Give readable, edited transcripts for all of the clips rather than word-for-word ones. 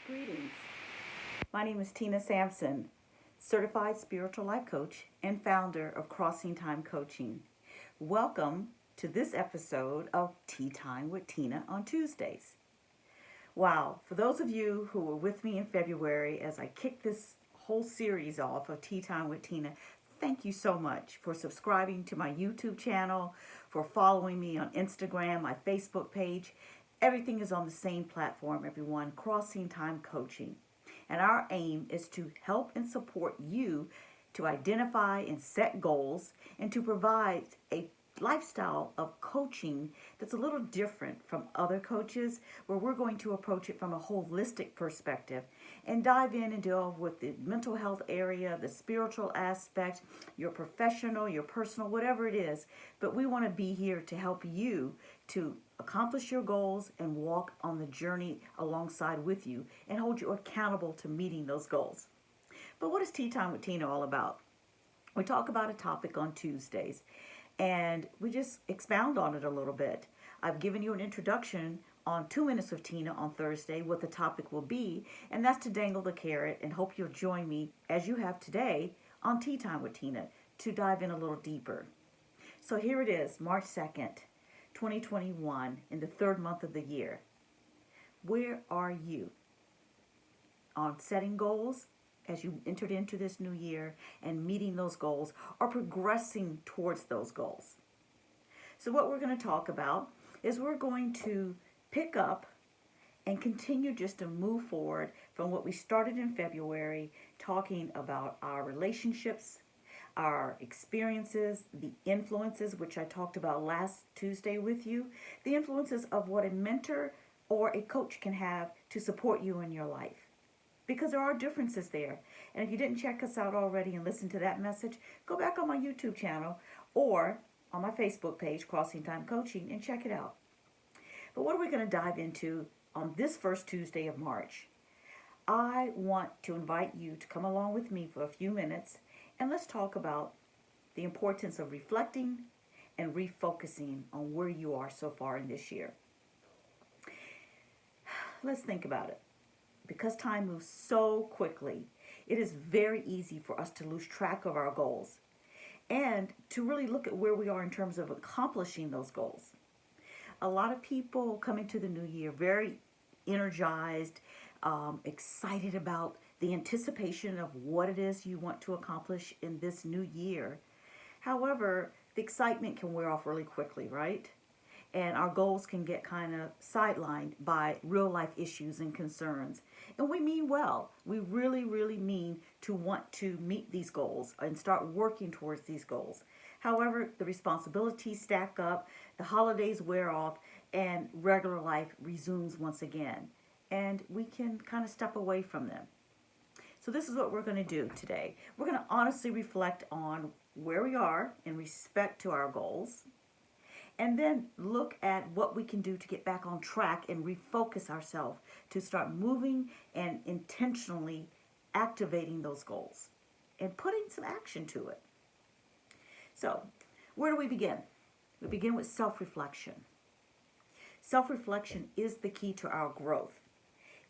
Greetings. My name is Tina Sampson, certified spiritual life coach and founder of Crossing Time Coaching. Welcome to this episode of Tea Time with Tina on Tuesdays. Wow, for those of you who were with me in February as I kicked this whole series off of Tea Time with Tina, thank you so much for subscribing to my YouTube channel, for following me on Instagram, my Facebook page. Everything is on the same platform, everyone, Crossing Time Coaching. And our aim is to help and support you to identify and set goals and to provide a lifestyle of coaching that's a little different from other coaches, where we're going to approach it from a holistic perspective and dive in and deal with the mental health area, the spiritual aspect, your professional, your personal, whatever it is. But we want to be here to help you to accomplish your goals and walk on the journey alongside with you and hold you accountable to meeting those goals. But what is Tea Time with Tina all about? We talk about a topic on Tuesdays and we just expound on it a little bit. I've given you an introduction on 2 Minutes with Tina on Thursday, what the topic will be, and that's to dangle the carrot and hope you'll join me as you have today on Tea Time with Tina to dive in a little deeper. So here it is, March 2nd, 2021, in the third month of the year. Where are you on setting goals as you entered into this new year and meeting those goals or progressing towards those goals? So what we're going to talk about is we're going to pick up and continue just to move forward from what we started in February, talking about our relationships, our experiences, the influences, which I talked about last Tuesday with you, the influences of what a mentor or a coach can have to support you in your life. Because there are differences there. And if you didn't check us out already and listen to that message, go back on my YouTube channel or on my Facebook page, Crossing Time Coaching, and check it out. But what are we going to dive into on this first Tuesday of March? I want to invite you to come along with me for a few minutes and let's talk about the importance of reflecting and refocusing on where you are so far in this year. Let's think about it. Because time moves so quickly, it is very easy for us to lose track of our goals and to really look at where we are in terms of accomplishing those goals. A lot of people come into the new year very energized, excited about the anticipation of what it is you want to accomplish in this new year. However, the excitement can wear off really quickly, right? And our goals can get kind of sidelined by real life issues and concerns. And we mean well. We really, really mean to want to meet these goals and start working towards these goals. However, the responsibilities stack up, the holidays wear off, and regular life resumes once again. And we can kind of step away from them. So this is what we're going to do today. We're going to honestly reflect on where we are in respect to our goals, and then look at what we can do to get back on track and refocus ourselves to start moving and intentionally activating those goals and putting some action to it. So, where do we begin? We begin with self-reflection. Self-reflection is the key to our growth.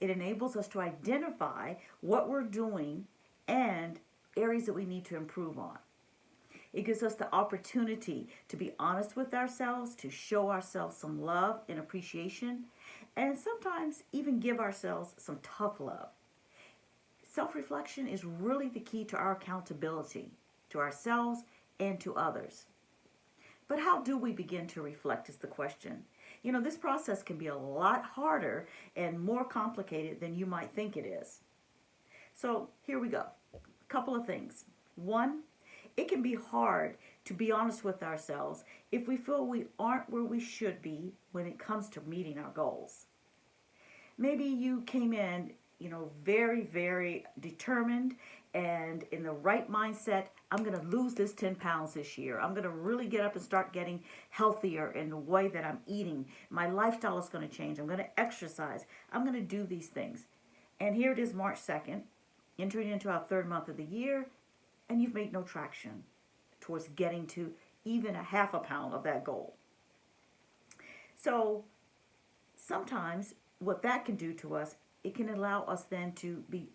It enables us to identify what we're doing and areas that we need to improve on. It gives us the opportunity to be honest with ourselves, to show ourselves some love and appreciation, and sometimes even give ourselves some tough love. Self-reflection is really the key to our accountability, to ourselves and to others. But how do we begin to reflect is the question. You know, this process can be a lot harder and more complicated than you might think it is. So here we go. A couple of things. One, it can be hard to be honest with ourselves if we feel we aren't where we should be when it comes to meeting our goals. Maybe you came in, very, very determined and in the right mindset. I'm going to lose this 10 pounds this year. I'm going to really get up and start getting healthier in the way that I'm eating. My lifestyle is going to change. I'm going to exercise. I'm going to do these things. And here it is, March 2nd, entering into our third month of the year, and you've made no traction towards getting to even a half a pound of that goal. So sometimes what that can do to us it can allow us then to be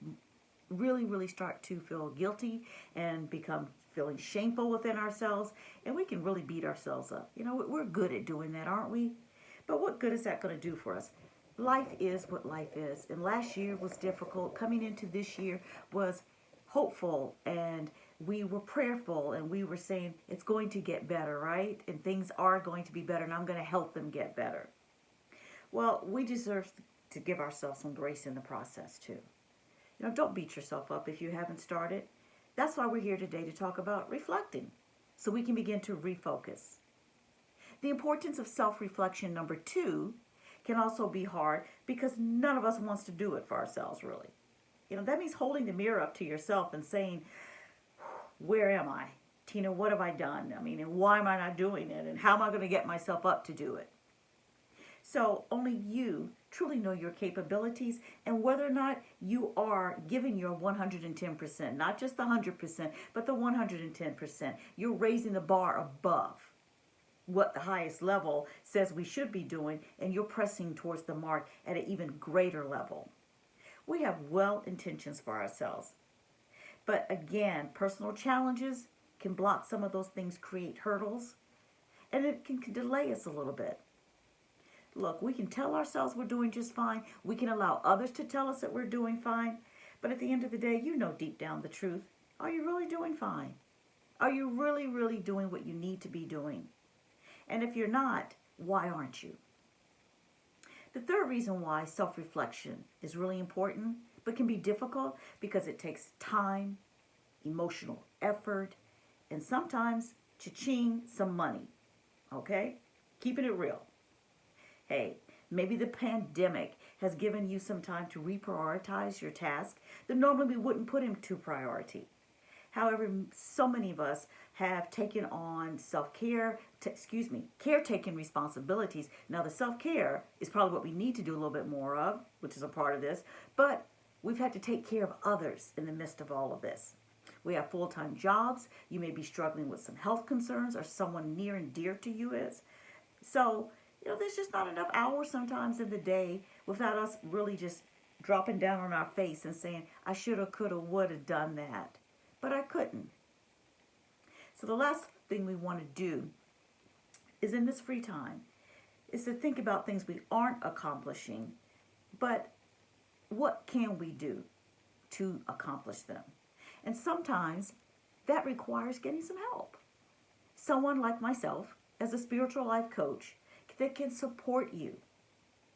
really, really start to feel guilty and become feeling shameful within ourselves, and we can really beat ourselves up. We're good at doing that, aren't we? But what good is that going to do for us? Life is what life is, and last year was difficult. Coming into this year was hopeful, and we were prayerful, and we were saying it's going to get better, right? And things are going to be better, and I'm going to help them get better. Well, we deserve to give ourselves some grace in the process too. Don't beat yourself up if you haven't started. That's why we're here today, to talk about reflecting, so we can begin to refocus. The importance of self-reflection, number 2, can also be hard because none of us wants to do it for ourselves, really. That means holding the mirror up to yourself and saying, where am I? Tina, what have I done? And why am I not doing it? And how am I going to get myself up to do it? So only you truly know your capabilities and whether or not you are giving your 110%, not just the 100%, but the 110%. You're raising the bar above what the highest level says we should be doing, and you're pressing towards the mark at an even greater level. We have well intentions for ourselves. But again, personal challenges can block some of those things, create hurdles, and it can delay us a little bit. Look, we can tell ourselves we're doing just fine. We can allow others to tell us that we're doing fine. But at the end of the day, you know deep down the truth. Are you really doing fine? Are you really, really doing what you need to be doing? And if you're not, why aren't you? The third reason why self-reflection is really important, but can be difficult, because it takes time, emotional effort, and sometimes, cha-ching, some money. Okay? Keeping it real. Hey, maybe the pandemic has given you some time to reprioritize your task that normally we wouldn't put into priority. However, so many of us have taken on self-care, caretaking responsibilities. Now, the self-care is probably what we need to do a little bit more of, which is a part of this, but we've had to take care of others in the midst of all of this. We have full-time jobs. You may be struggling with some health concerns, or someone near and dear to you is. So, there's just not enough hours sometimes in the day without us really just dropping down on our face and saying, I shoulda, coulda, woulda done that. But I couldn't. So the last thing we want to do is, in this free time, is to think about things we aren't accomplishing, but what can we do to accomplish them? And sometimes that requires getting some help. Someone like myself, as a spiritual life coach, that can support you,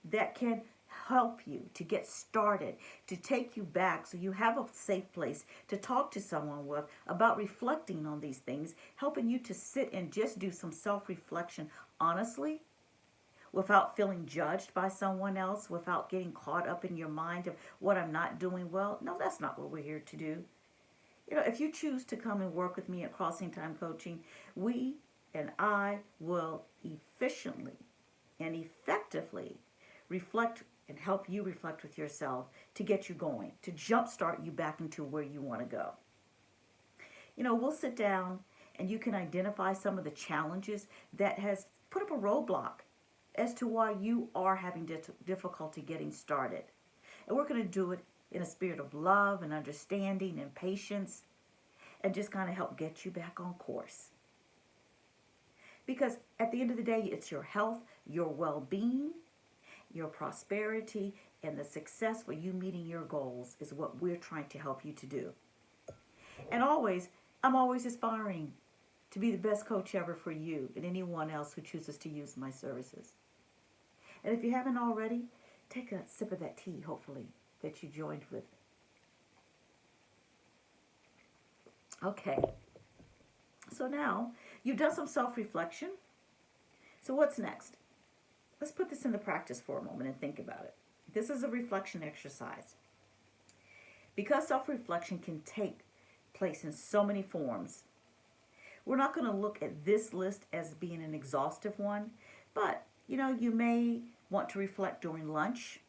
that can help you to get started, to take you back so you have a safe place to talk to someone with about reflecting on these things, helping you to sit and just do some self-reflection honestly, without feeling judged by someone else, without getting caught up in your mind of what I'm not doing well. No, that's not what we're here to do. If you choose to come and work with me at Crossing Time Coaching, we and I will efficiently and effectively reflect and help you reflect with yourself to get you going, to jumpstart you back into where you want to go. We'll sit down and you can identify some of the challenges that has put up a roadblock as to why you are having difficulty getting started. And we're going to do it in a spirit of love and understanding and patience, and just kind of help get you back on course. Because at the end of the day, it's your health, your well-being, your prosperity, and the success for you meeting your goals is what we're trying to help you to do. And I'm always aspiring to be the best coach ever for you and anyone else who chooses to use my services. And if you haven't already, take a sip of that tea, hopefully, that you joined with. Okay. So now, you've done some self-reflection. So what's next? Let's put this into practice for a moment and think about it. This is a reflection exercise. Because self-reflection can take place in so many forms, we're not going to look at this list as being an exhaustive one, but you may want to reflect during lunch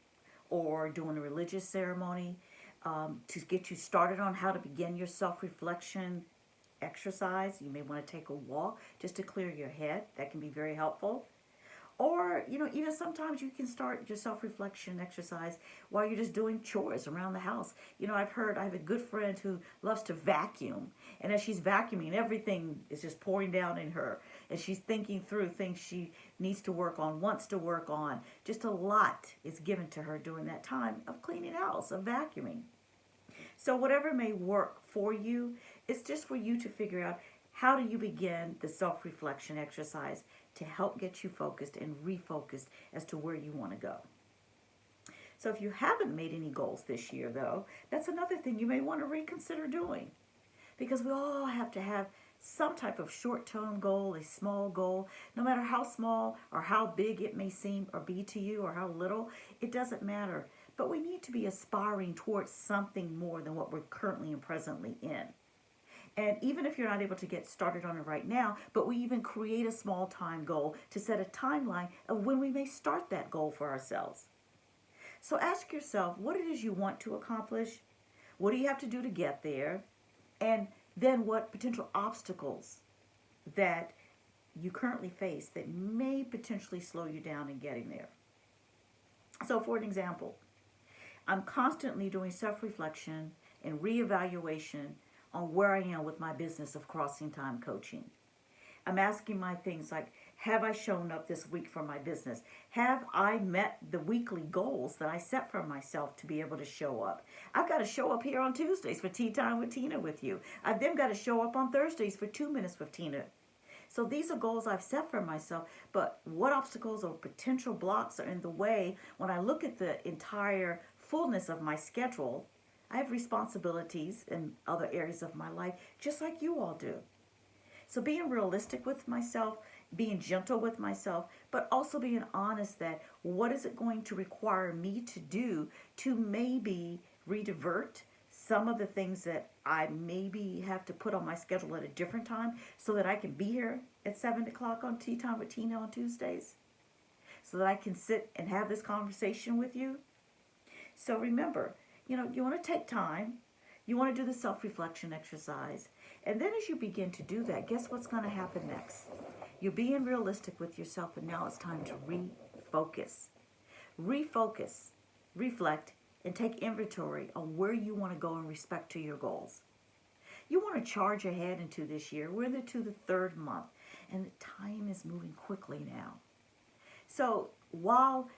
or during a religious ceremony to get you started on how to begin your self-reflection exercise. You may want to take a walk just to clear your head. That can be very helpful. Or, even sometimes you can start your self-reflection exercise while you're just doing chores around the house. I have a good friend who loves to vacuum. And as she's vacuuming, everything is just pouring down in her. And she's thinking through things she needs to work on, wants to work on. Just a lot is given to her during that time of cleaning house, of vacuuming. So whatever may work for you, it's just for you to figure out how do you begin the self-reflection exercise to help get you focused and refocused as to where you want to go. So if you haven't made any goals this year, though, that's another thing you may want to reconsider doing. Because we all have to have some type of short-term goal, a small goal, no matter how small or how big it may seem or be to you or how little, it doesn't matter. But we need to be aspiring towards something more than what we're currently and presently in. And even if you're not able to get started on it right now, but we even create a small time goal to set a timeline of when we may start that goal for ourselves. So ask yourself what it is you want to accomplish, what do you have to do to get there, and then what potential obstacles that you currently face that may potentially slow you down in getting there. So for an example, I'm constantly doing self-reflection and reevaluation on where I am with my business of Crossing Time Coaching. I'm asking my things like, have I shown up this week for my business? Have I met the weekly goals that I set for myself to be able to show up? I've got to show up here on Tuesdays for Tea Time with Tina with you. I've then got to show up on Thursdays for 2 minutes with Tina. So these are goals I've set for myself, but what obstacles or potential blocks are in the way when I look at the entire fullness of my schedule? I have responsibilities in other areas of my life, just like you all do. So being realistic with myself, being gentle with myself, but also being honest that what is it going to require me to do to maybe redivert some of the things that I maybe have to put on my schedule at a different time so that I can be here at 7 o'clock on Tea Time with Tina on Tuesdays, so that I can sit and have this conversation with you. So remember, you want to take time. You want to do the self-reflection exercise. And then as you begin to do that, guess what's going to happen next? You're being realistic with yourself, and now it's time to refocus. Refocus, reflect, and take inventory on where you want to go in respect to your goals. You want to charge ahead into this year. We're into the third month, and the time is moving quickly now. So while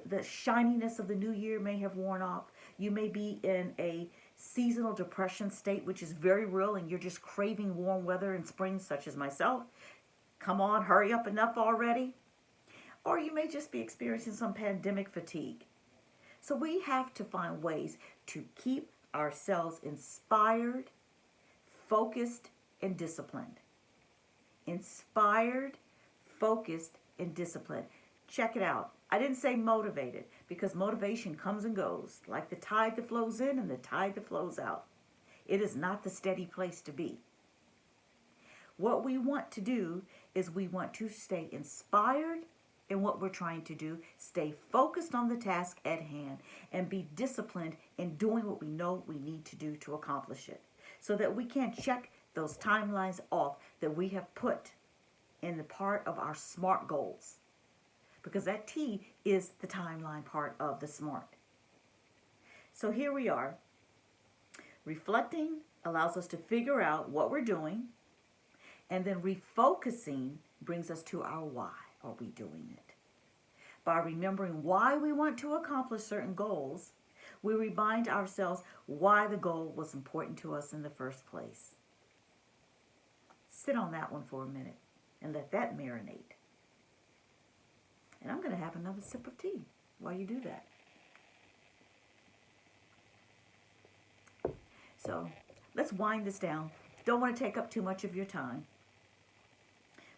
the shininess of the new year may have worn off, you may be in a seasonal depression state, which is very real, and you're just craving warm weather in spring, such as myself. Come on, hurry up enough already. Or you may just be experiencing some pandemic fatigue. So we have to find ways to keep ourselves inspired, focused, and disciplined. Inspired, focused, and disciplined. Check it out. I didn't say motivated, because motivation comes and goes, like the tide that flows in and the tide that flows out. It is not the steady place to be. What we want to do is we want to stay inspired in what we're trying to do, stay focused on the task at hand, and be disciplined in doing what we know we need to do to accomplish it, so that we can check those timelines off that we have put in the part of our SMART goals. Because that T is the timeline part of the SMART. So here we are. Reflecting allows us to figure out what we're doing, and then refocusing brings us to our why are we doing it. By remembering why we want to accomplish certain goals, we remind ourselves why the goal was important to us in the first place. Sit on that one for a minute and let that marinate. And I'm going to have another sip of tea while you do that. So let's wind this down. Don't want to take up too much of your time.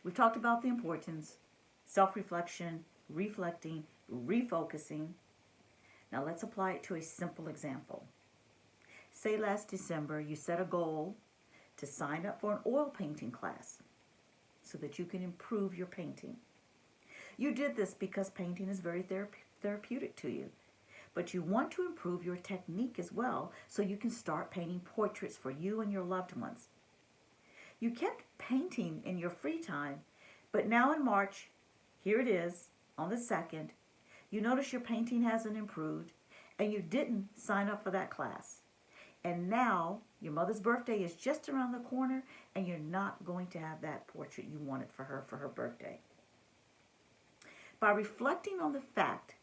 We've talked about the importance, self-reflection, reflecting, refocusing. Now let's apply it to a simple example. Say last December you set a goal to sign up for an oil painting class so that you can improve your painting. You did this because painting is very therapeutic to you. But you want to improve your technique as well so you can start painting portraits for you and your loved ones. You kept painting in your free time, but now in March, here it is, on the 2nd, you notice your painting hasn't improved and you didn't sign up for that class. And now your mother's birthday is just around the corner and you're not going to have that portrait you wanted for her birthday. By reflecting on the fact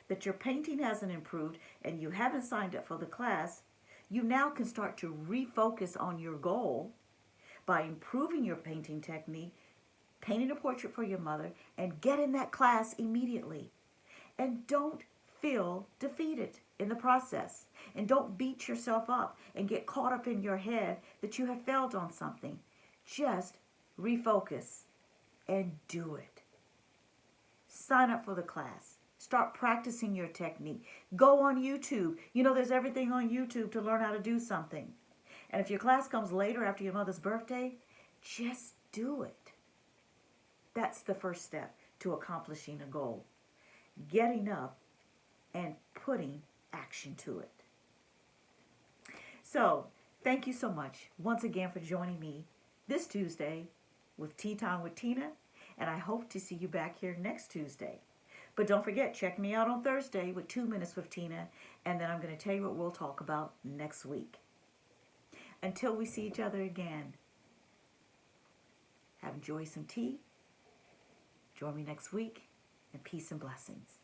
that your painting hasn't improved and you haven't signed up for the class, you now can start to refocus on your goal by improving your painting technique, painting a portrait for your mother, and get in that class immediately. And don't feel defeated in the process. And don't beat yourself up and get caught up in your head that you have failed on something. Just refocus and do it. Sign up for the class. Start practicing your technique. Go on YouTube. You know, there's everything on YouTube to learn how to do something. And if your class comes later after your mother's birthday, just do it. That's the first step to accomplishing a goal. Getting up and putting action to it. So, thank you so much once again for joining me this Tuesday with Tea Time with Tina. And I hope to see you back here next Tuesday. But don't forget, check me out on Thursday with 2 Minutes with Tina. And then I'm going to tell you what we'll talk about next week. Until we see each other again, enjoy some tea. Join me next week, and peace and blessings.